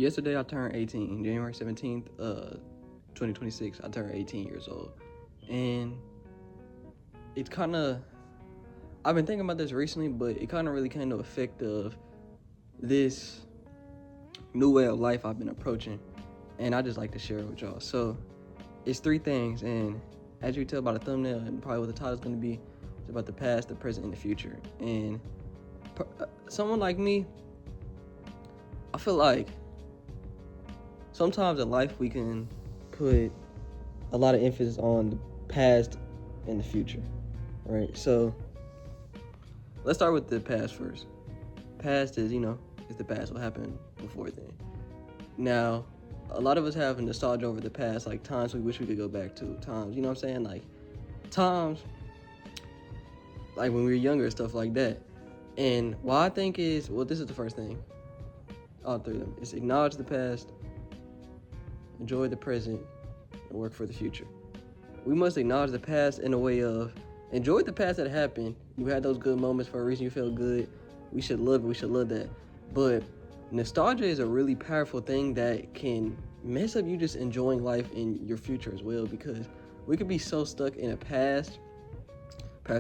Yesterday I turned 18. January 17th, 2026, I turned 18 years old. And it's kind of, I've been thinking about this recently, but it kind of really came to effect of this new way of life I've been approaching. And I just like to share it with y'all. So it's three things. And as you can tell by the thumbnail and probably what the title's going to be, it's about the past, the present, and the future. And someone like me, I feel like sometimes in life we can put a lot of emphasis on the past and the future, right? So let's start with the past first. Past is, it's the past, what happened before then. Now, a lot of us have nostalgia over the past, like times we wish we could go back to, times, you know what I'm saying? Like times like when we were younger, stuff like that. And what I think is, this is the first thing, all three of them, is acknowledge the past, enjoy the present, and work for the future. We must acknowledge the past in a way of enjoy the past that happened. You had those good moments for a reason. You felt good. We should love it. We should love that. But nostalgia is a really powerful thing that can mess up you just enjoying life in your future as well, because we could be so stuck in a past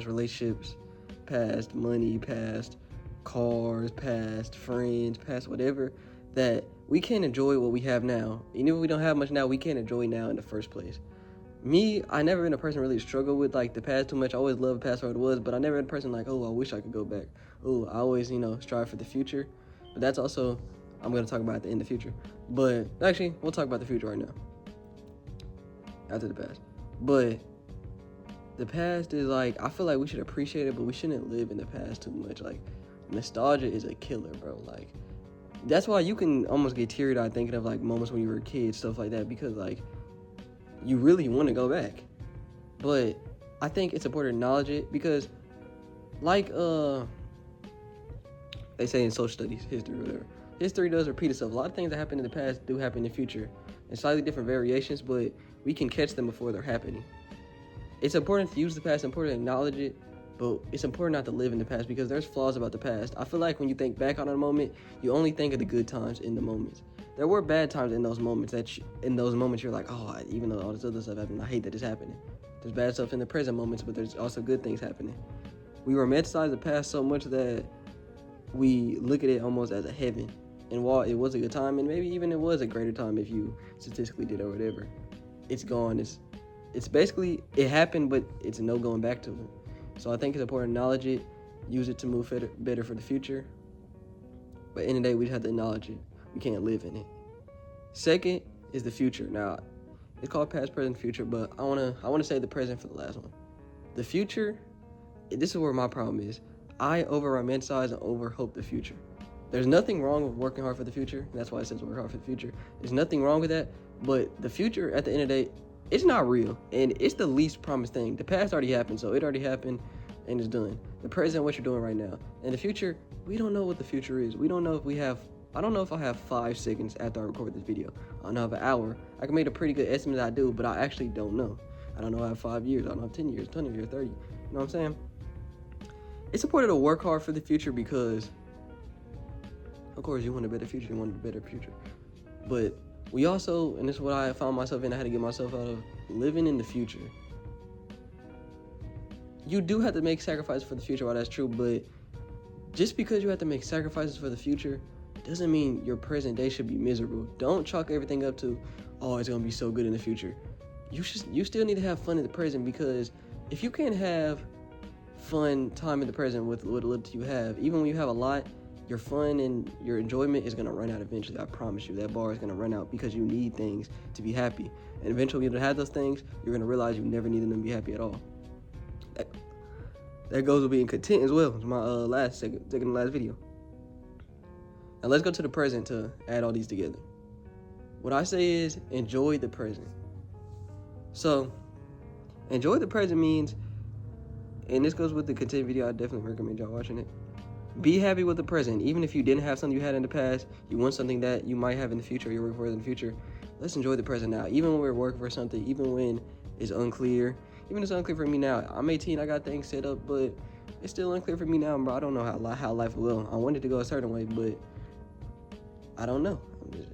relationships, past money, past cars, past friends, past whatever, that we can't enjoy what we have now. Even if we don't have much now, we can't enjoy now in the first place. Me, I never been a person really struggle with like the past too much. I always loved the past for what it was, but I never been a person like, oh, I wish I could go back. Oh, I always, strive for the future. But that's also, I'm going to talk about at the end of the future. But actually, we'll talk about the future right now. After the past. But the past is like, I feel like we should appreciate it, but we shouldn't live in the past too much. Like, nostalgia is a killer, bro. Like, that's why you can almost get teary-eyed thinking of like moments when you were a kid, stuff like that, because like, you really want to go back. But I think it's important to acknowledge it, because like they say in social studies, history, whatever, history does repeat itself. A lot of things that happen in the past do happen in the future in slightly different variations, but we can catch them before they're happening. It's important to use the past, it's important to acknowledge it, but it's important not to live in the past, because there's flaws about the past. I feel like when you think back on a moment, you only think of the good times in the moments. There were bad times in those moments you're like, oh, even though all this other stuff happened, I hate that it's happening. There's bad stuff in the present moments, but there's also good things happening. We romanticize the past so much that we look at it almost as a heaven. And while it was a good time, and maybe even it was a greater time if you statistically did or whatever, it's gone. It's basically, it happened, but it's no going back to it. So I think it's important to acknowledge it, use it to move better for the future. But in the day, we just have to acknowledge it. We can't live in it. Second is the future. Now, it's called past, present, future, but I wanna say the present for the last one. The future, this is where my problem is. I over-romanticize and over-hope the future. There's nothing wrong with working hard for the future. That's why it says work hard for the future. There's nothing wrong with that. But the future, at the end of the day, it's not real. And it's the least promised thing. The past already happened, so it already happened and it's done. The present, what you're doing right now. And the future, we don't know what the future is. We don't know if I don't know if I have 5 seconds after I record this video. I don't know if an hour. I can make a pretty good estimate that I do, but I actually don't know. I don't know if I have 5 years. I don't have 10 years, 20 years, 30. You know what I'm saying? It's important to work hard for the future because, of course, you want a better future. You want a better future. But we also, and this is what I found myself in, I had to get myself out of, living in the future. You do have to make sacrifices for the future, while that's true, but just because you have to make sacrifices for the future doesn't mean your present day should be miserable. Don't chalk everything up to, oh, it's going to be so good in the future. You still need to have fun in the present, because if you can't have fun time in the present with what little you have, even when you have a lot, your fun and your enjoyment is going to run out eventually. I promise you, that bar is going to run out, because you need things to be happy. And eventually, when you don't have those things, you're going to realize you never needed them to be happy at all. That goes with being content as well. It's my second to last video. Now let's go to the present to add all these together. What I say is enjoy the present. So, enjoy the present means, and this goes with the content video, I definitely recommend y'all watching it. Be happy with the present. Even if you didn't have something you had in the past, you want something that you might have in the future, you're working for in the future, let's enjoy the present now. Even when we're working for something, even when it's unclear, even it's unclear for me now. I'm 18, I got things set up, but it's still unclear for me now, bro. I don't know how life will. I wanted to go a certain way, but I don't know.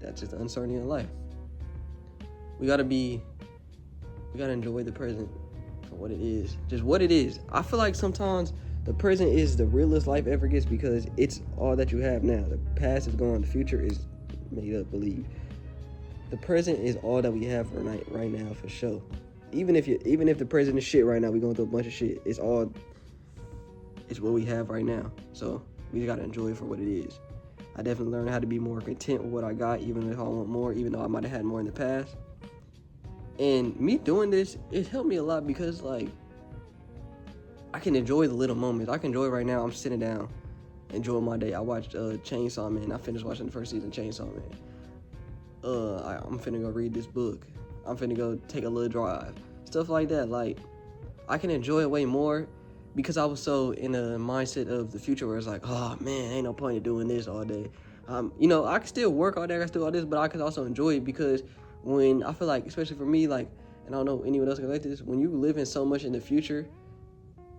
That's just the uncertainty in life. We gotta enjoy the present for what it is. Just what it is. I feel like sometimes the present is the realest life ever gets because it's all that you have now. The past is gone. The future is made up believe. The present is all that we have for right now for sure. Even if the present is shit right now, we going through a bunch of shit. It's what we have right now. So we just gotta enjoy it for what it is. I definitely learned how to be more content with what I got, even if I want more, even though I might have had more in the past. And me doing this, it helped me a lot because, like, I can enjoy the little moments. I can enjoy right now. I'm sitting down, enjoying my day. I watched Chainsaw Man. I finished watching the first season of Chainsaw Man. I'm finna go read this book. I'm finna go take a little drive. Stuff like that. Like, I can enjoy it way more because I was so in a mindset of the future where it's like, oh, man, ain't no point in doing this all day. I can still work all day. I can still do all this, but I can also enjoy it because when I feel like, especially for me, like, and I don't know anyone else can relate to this, when you live in so much in the future,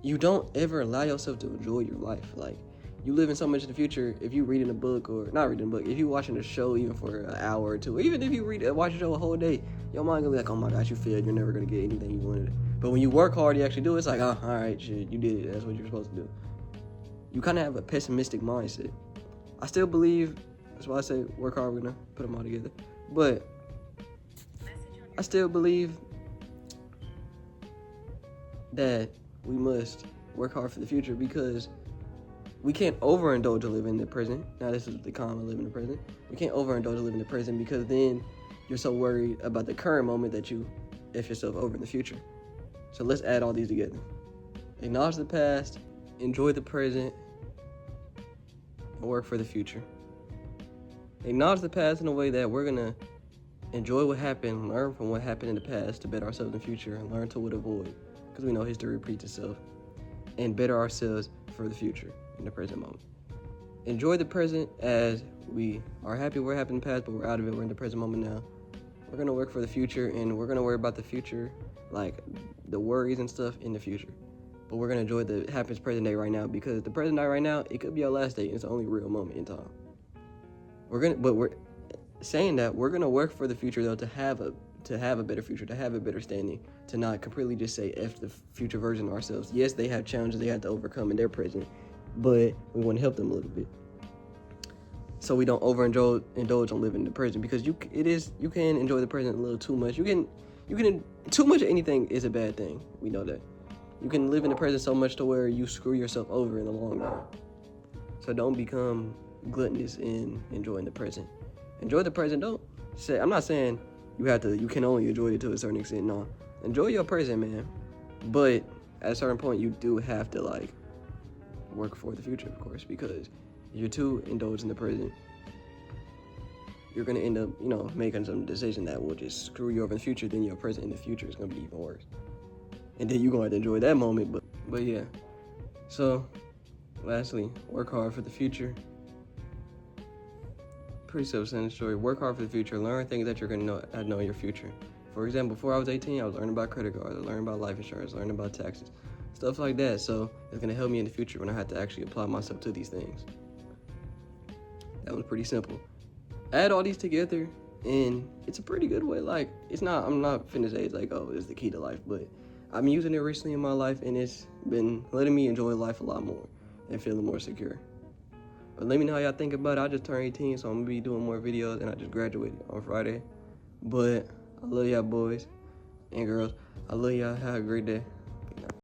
you don't ever allow yourself to enjoy your life. Like, you live in so much in the future, if you reading a book or not reading a book, if you watching a show even for an hour or two, or even if you watch a show a whole day, your mind gonna be like, oh my gosh, you failed, you're never gonna get anything you wanted. But when you work hard, you actually do it, it's like, oh, all right, shit, you did it, that's what you're supposed to do. You kind of have a pessimistic mindset. I still believe, that's why I say work hard, we're gonna put them all together, but I still believe that we must work hard for the future because we can't overindulge to live in the present. Now, this is the common live in the present. We can't overindulge to live in the present because then you're so worried about the current moment that you F yourself over in the future. So let's add all these together. Acknowledge the past, enjoy the present, and work for the future. Acknowledge the past in a way that we're going to enjoy what happened, learn from what happened in the past to better ourselves in the future, and learn to what avoid, because we know history repeats itself, and better ourselves for the future in the present moment. Enjoy the present as we are happy what happened in the past, but we're out of it. We're in the present moment now. We're going to work for the future, and we're going to worry about the future, like the worries and stuff in the future. But we're going to enjoy the happens present day right now, because the present day right now, it could be our last day, and it's the only real moment in time. We're saying that we're going to work for the future, though, to have a better future, to have a better standing, to not completely just say F the future version of ourselves. Yes, they have challenges they have to overcome in their present, but we want to help them a little bit. So we don't indulge on living in the present, because you can enjoy the present a little too much. Too much of anything is a bad thing. We know that. You can live in the present so much to where you screw yourself over in the long run. So don't become gluttonous in enjoying the present. Enjoy the present. I'm not saying you can only enjoy it to a certain extent. No, enjoy your present, man. But at a certain point, you do have to work for the future, of course, because if you're too indulged in the present, you're gonna end up, making some decision that will just screw you over in the future. Then your present in the future is gonna be even worse, and then you're gonna have to enjoy that moment. But yeah. So, lastly, work hard for the future. Pretty self-centered story. Work hard for the future. Learn things that you're going to know in your future. For example, before I was 18, I was learning about credit cards, I was learning about life insurance, learning about taxes, stuff like that. So it's going to help me in the future when I have to actually apply myself to these things. That was pretty simple. Add all these together, and it's a pretty good way. I'm not finna say it's this is the key to life, but I'm using it recently in my life, and it's been letting me enjoy life a lot more and feeling more secure. But let me know how y'all think about it. I just turned 18, so I'm going to be doing more videos, and I just graduated on Friday. But I love y'all boys and girls. I love y'all. Have a great day.